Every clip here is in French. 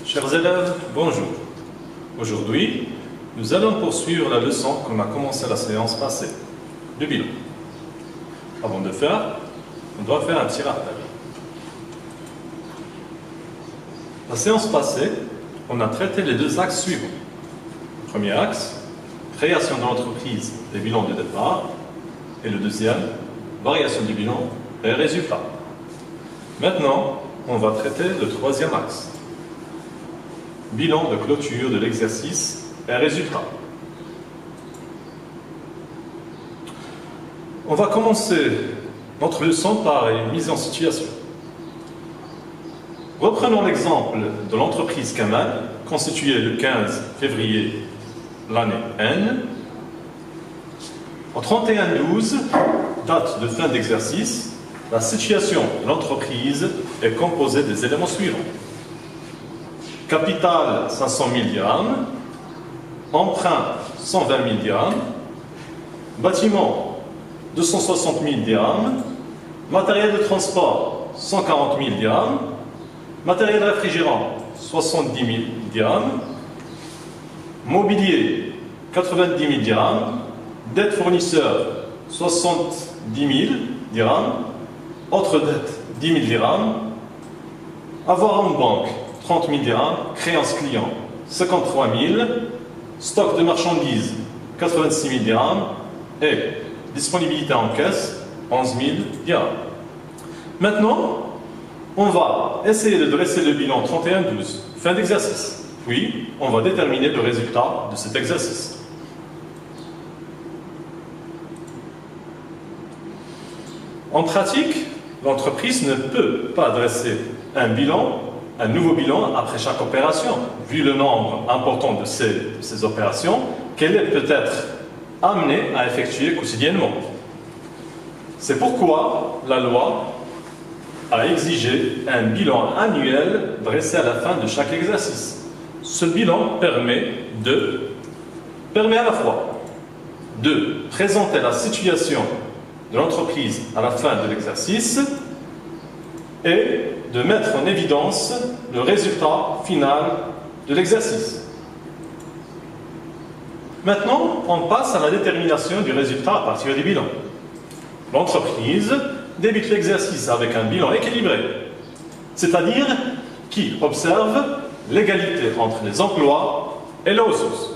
Chers élèves, bonjour. Aujourd'hui, nous allons poursuivre la leçon qu'on a commencé la séance passée, du bilan. Avant de le faire, on doit faire un petit rappel. La séance passée, on a traité les deux axes suivants. Premier axe, création de l'entreprise des bilans de départ, et le deuxième, variation du bilan et résultats. Maintenant, on va traiter le troisième axe. Bilan de clôture de l'exercice et résultat. On va commencer notre leçon par une mise en situation. Reprenons l'exemple de l'entreprise Kamal, constituée le 15 février l'année N. En 31-12, date de fin d'exercice, la situation de l'entreprise est composée des éléments suivants. Capital 500 000 dirhams, emprunt 120 000 dirhams, bâtiment 260 000 dirhams, matériel de transport 140 000 dirhams, matériel réfrigérant 70 000 dirhams, mobilier 90 000 dirhams, dette fournisseur 70 000 dirhams, autre dette 10 000 dirhams, avoir en banque 30 000 dirhams, créance client 53 000, stock de marchandises 86 000 dirhams et disponibilité en caisse 11 000 dirhams. Maintenant, on va essayer de dresser le bilan 31-12, fin d'exercice. Puis, on va déterminer le résultat de cet exercice. En pratique, l'entreprise ne peut pas dresser un nouveau bilan après chaque opération, vu le nombre important de ces opérations qu'elle est peut-être amenée à effectuer quotidiennement. C'est pourquoi la loi a exigé un bilan annuel dressé à la fin de chaque exercice. Ce bilan permet à la fois de présenter la situation de l'entreprise à la fin de l'exercice et de mettre en évidence le résultat final de l'exercice. Maintenant, on passe à la détermination du résultat à partir du bilan. L'entreprise débute l'exercice avec un bilan équilibré, c'est-à-dire qui observe l'égalité entre les emplois et les ressources.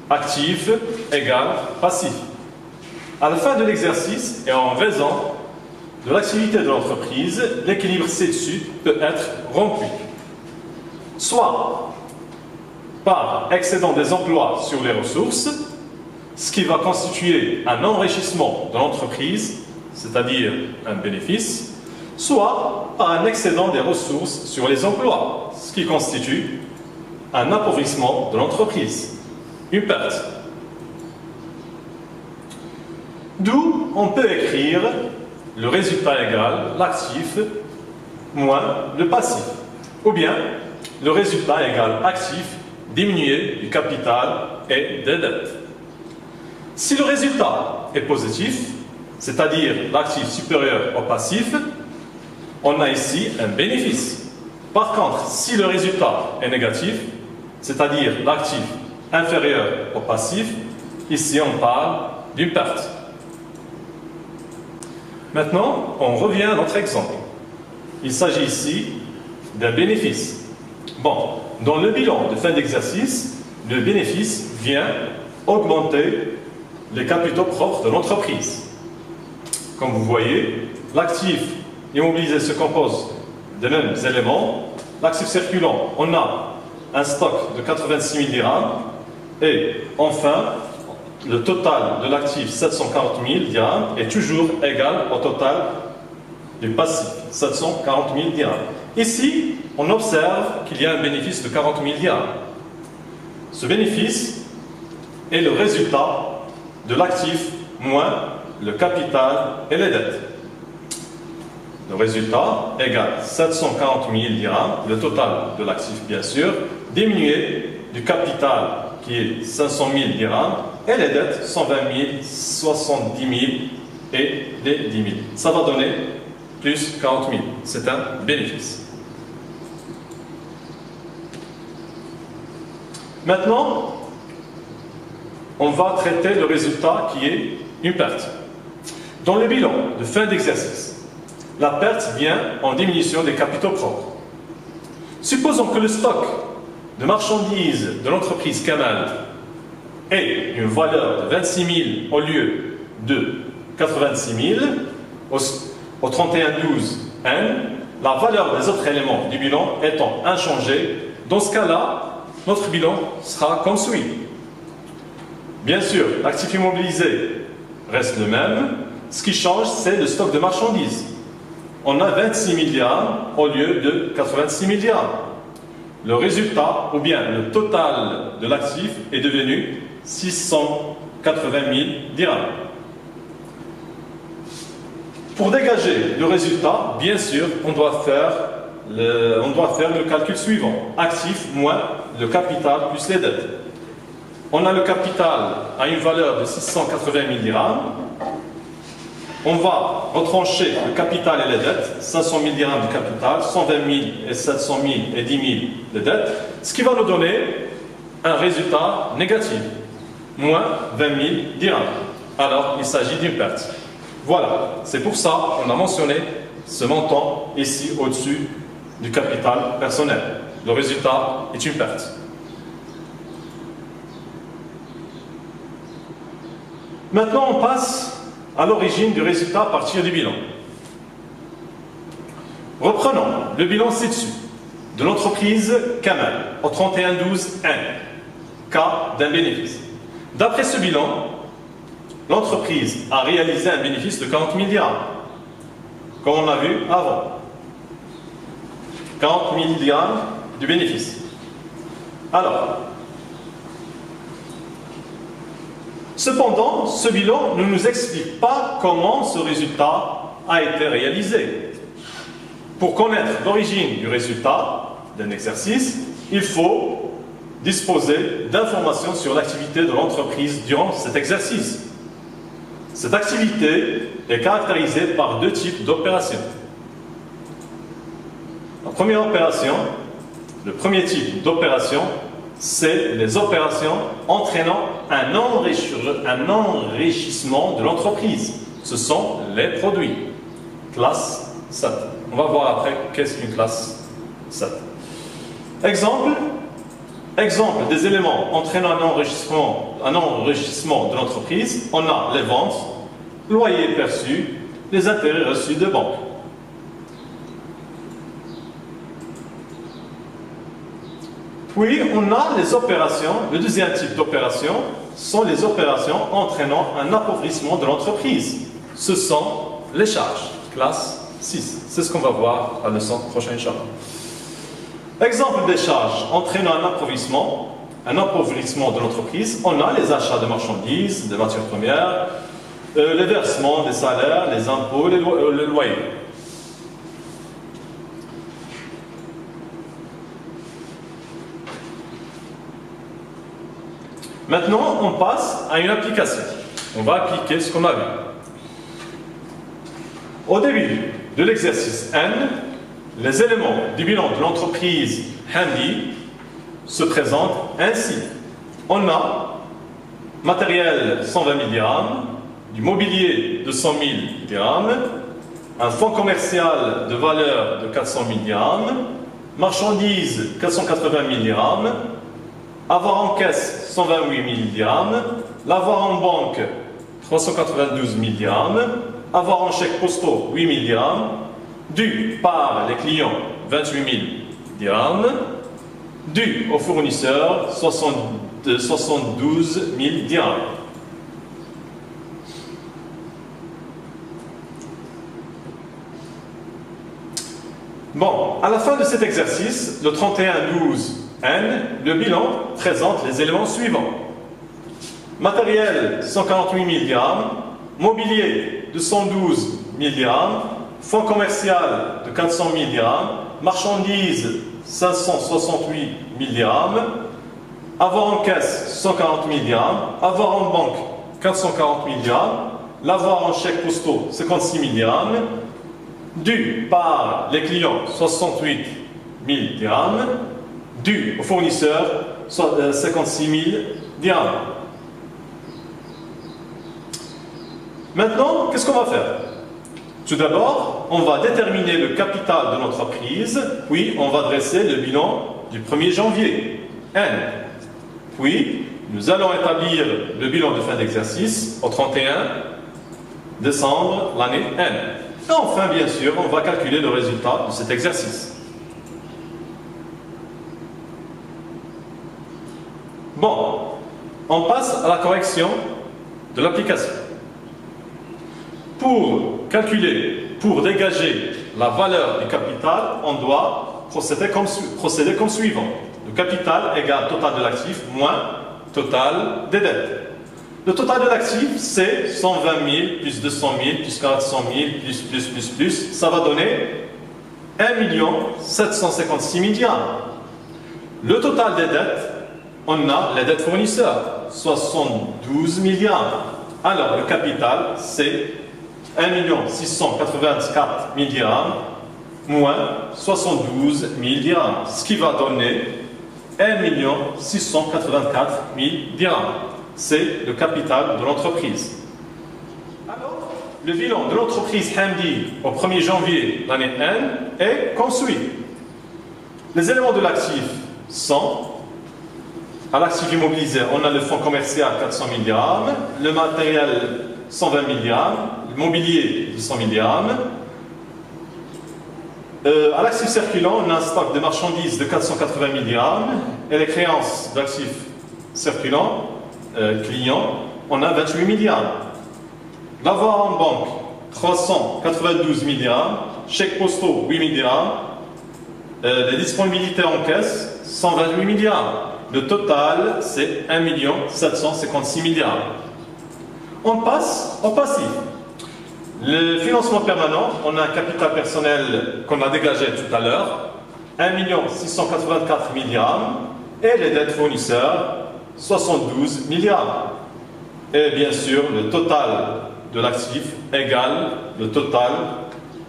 Actif égale passif. À la fin de l'exercice et en raison de l'activité de l'entreprise, l'équilibre ci-dessus peut être rompu. Soit par excédent des emplois sur les ressources, ce qui va constituer un enrichissement de l'entreprise, c'est-à-dire un bénéfice, soit par un excédent des ressources sur les emplois, ce qui constitue un appauvrissement de l'entreprise, une perte. D'où on peut écrire le résultat égal l'actif moins le passif, ou bien le résultat égal actif diminué du capital et des dettes. Si le résultat est positif, c'est-à-dire l'actif supérieur au passif, on a ici un bénéfice. Par contre, si le résultat est négatif, c'est-à-dire l'actif inférieur au passif, ici on parle d'une perte. Maintenant, on revient à notre exemple. Il s'agit ici d'un bénéfice. Bon, dans le bilan de fin d'exercice, le bénéfice vient augmenter les capitaux propres de l'entreprise. Comme vous voyez, l'actif immobilisé se compose des mêmes éléments. L'actif circulant, on a un stock de 86 000 dirhams. Et enfin, le total de l'actif 740 000 dirhams est toujours égal au total du passif, 740 000 dirhams. Ici, on observe qu'il y a un bénéfice de 40 000 dirhams. Ce bénéfice est le résultat de l'actif moins le capital et les dettes. Le résultat égale 740 000 dirhams, le total de l'actif bien sûr, diminué du capital qui est 500 000 dirhams et les dettes 120 000, 70 000 et les 10 000. Ça va donner plus 40 000. C'est un bénéfice. Maintenant, on va traiter le résultat qui est une perte. Dans le bilan de fin d'exercice, la perte vient en diminution des capitaux propres. Supposons que le stock de marchandises de l'entreprise Camel ait une valeur de 26 000 au lieu de 86 000 au 31/12/N, la valeur des autres éléments du bilan étant inchangée. Dans ce cas-là, notre bilan sera comme suit. Bien sûr, l'actif immobilisé reste le même. Ce qui change, c'est le stock de marchandises. On a 26 000 dirhams au lieu de 86 000 dirhams. Le résultat, ou bien le total de l'actif, est devenu 680 000 dirhams. Pour dégager le résultat, bien sûr, on doit faire le calcul suivant. Actif moins le capital plus les dettes. On a le capital à une valeur de 680 000 dirhams. On va retrancher le capital et les dettes, 500 000 dirhams de capital, 120 000 et 700 000 et 10 000 de dettes, ce qui va nous donner un résultat négatif, moins 20 000 dirhams. Alors, il s'agit d'une perte. Voilà, c'est pour ça qu'on a mentionné ce montant ici au-dessus du capital personnel. Le résultat est une perte. Maintenant, on passe à l'origine du résultat à partir du bilan. Reprenons le bilan ci-dessus de l'entreprise Camel au 31/12/N, cas d'un bénéfice. D'après ce bilan, l'entreprise a réalisé un bénéfice de 40 000 dirhams, comme on a vu avant. 40 000 dirhams du bénéfice. Alors, cependant, ce bilan ne nous explique pas comment ce résultat a été réalisé. Pour connaître l'origine du résultat d'un exercice, il faut disposer d'informations sur l'activité de l'entreprise durant cet exercice. Cette activité est caractérisée par deux types d'opérations. La première opération, le premier type d'opération, c'est les opérations entraînant un enrichissement de l'entreprise. Ce sont les produits. Classe 7. On va voir après qu'est-ce qu'une classe 7. Exemple des éléments entraînant un enrichissement de l'entreprise. On a les ventes, loyers perçus, les intérêts reçus de banque. Puis, on a les opérations, le deuxième type d'opération sont les opérations entraînant un appauvrissement de l'entreprise. Ce sont les charges, classe 6. C'est ce qu'on va voir à la leçon prochaine, Inch'Allah. Exemple des charges entraînant un appauvrissement de l'entreprise. On a les achats de marchandises, de matières premières, les versements des salaires, les impôts, les loyers. Maintenant, on passe à une application. On va appliquer ce qu'on a vu. Au début de l'exercice N, les éléments du bilan de l'entreprise Hamdi se présentent ainsi. On a matériel 120 000 dirhams, du mobilier de 100 000 dirhams, un fonds commercial de valeur de 400 000 dirhams, marchandises 480 000 dirhams, avoir en caisse 128 000 dirhams, l'avoir en banque 392 000 dirhams, avoir en chèque postaux 8 000 dirhams, dû par les clients 28 000 dirhams, dû aux fournisseurs 72 000 dirhams. Bon, à la fin de cet exercice, le 31/12/N, le bilan présente les éléments suivants. Matériel 148 000 dirhams, mobilier de 112 000 dirhams, fonds commercial de 400 000 dirhams, marchandises 568 000 dirhams, avoir en caisse 140 000 dirhams, avoir en banque 440 000 dirhams, l'avoir en chèque postaux 56 000 dirhams, dû par les clients 68 000 dirhams, dû aux fournisseurs 56 000 dirhams. Maintenant, qu'est-ce qu'on va faire? Tout d'abord, on va déterminer le capital de l'entreprise, puis on va dresser le bilan du 1er janvier, N. Puis, nous allons établir le bilan de fin d'exercice au 31 décembre l'année N. Et enfin, bien sûr, on va calculer le résultat de cet exercice. Bon, on passe à la correction de l'application. Pour calculer, pour dégager la valeur du capital, on doit procéder comme suivant. Le capital égale total de l'actif moins total des dettes. Le total de l'actif, c'est 120 000 plus 200 000 plus 400 000 plus. Ça va donner 1 756 000 dirhams. Le total des dettes, on a les dettes fournisseurs, 72 000 dirhams. Alors, le capital, c'est 1 684 000 dirhams moins 72 000 dirhams, ce qui va donner 1 684 000 dirhams. C'est le capital de l'entreprise. Alors, le bilan de l'entreprise Hamdi au 1er janvier l'année N est comme suit. Les éléments de l'actif sont: à l'actif immobilisé, on a le fonds commercial 400 000 dirhams, le matériel 120 000 dirhams, le mobilier 200 000 dirhams. À l'actif circulant, on a un stock de marchandises de 480 000 dirhams et les créances d'actifs circulants, clients, on a 28 000 dirhams. L'avoir en banque, 392 000 dirhams, chèques postaux 8 000 dirhams, les disponibilités en caisse 128 000 dirhams. Le total, c'est 1 756 000 dirhams. On passe au passif. Le financement permanent, on a un capital personnel qu'on a dégagé tout à l'heure, 1 684 000 dirhams, et les dettes fournisseurs, 72 000 dirhams. Et bien sûr, le total de l'actif égale le total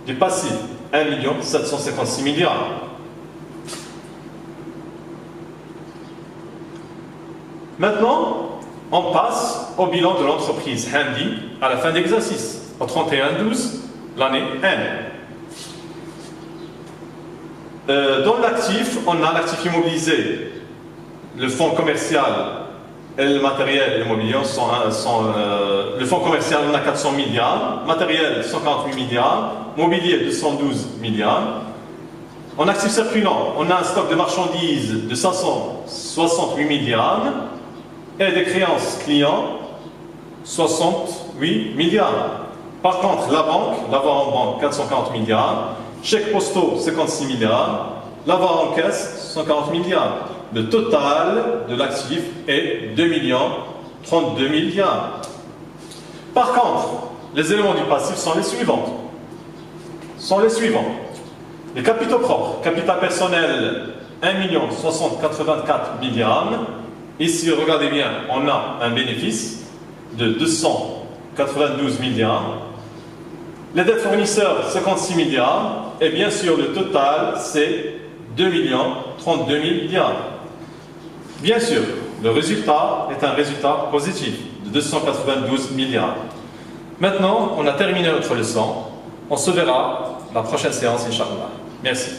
du passif, 1 756 000 dirhams. Maintenant, on passe au bilan de l'entreprise Hamdi à la fin d'exercice, au 31-12, l'année N. Dans l'actif, on a l'actif immobilisé, le fonds commercial et le matériel et le mobilier le fonds commercial, on a 400 000 dirhams, matériel 148 000 dirhams, mobilier 212 000 dirhams. En actif circulant, on a un stock de marchandises de 568 000 dirhams et des créances clients 68 000 dirhams. Par contre, la banque, l'avoir en banque 440 000 dirhams, chèques postaux 56 000 dirhams, l'avoir en caisse 140 000 dirhams. Le total de l'actif est 2 32 000 dirhams. Par contre, les éléments du passif sont les suivants. Les capitaux propres, capital personnel 1 684 000 dirhams. Ici, regardez bien, on a un bénéfice de 292 000 dirhams. Les dettes fournisseurs, 56 000 dirhams. Et bien sûr, le total, c'est 2 32 000 dirhams. Bien sûr, le résultat est un résultat positif de 292 000 dirhams. Maintenant, on a terminé notre leçon. On se verra la prochaine séance, Inch'Allah. Merci.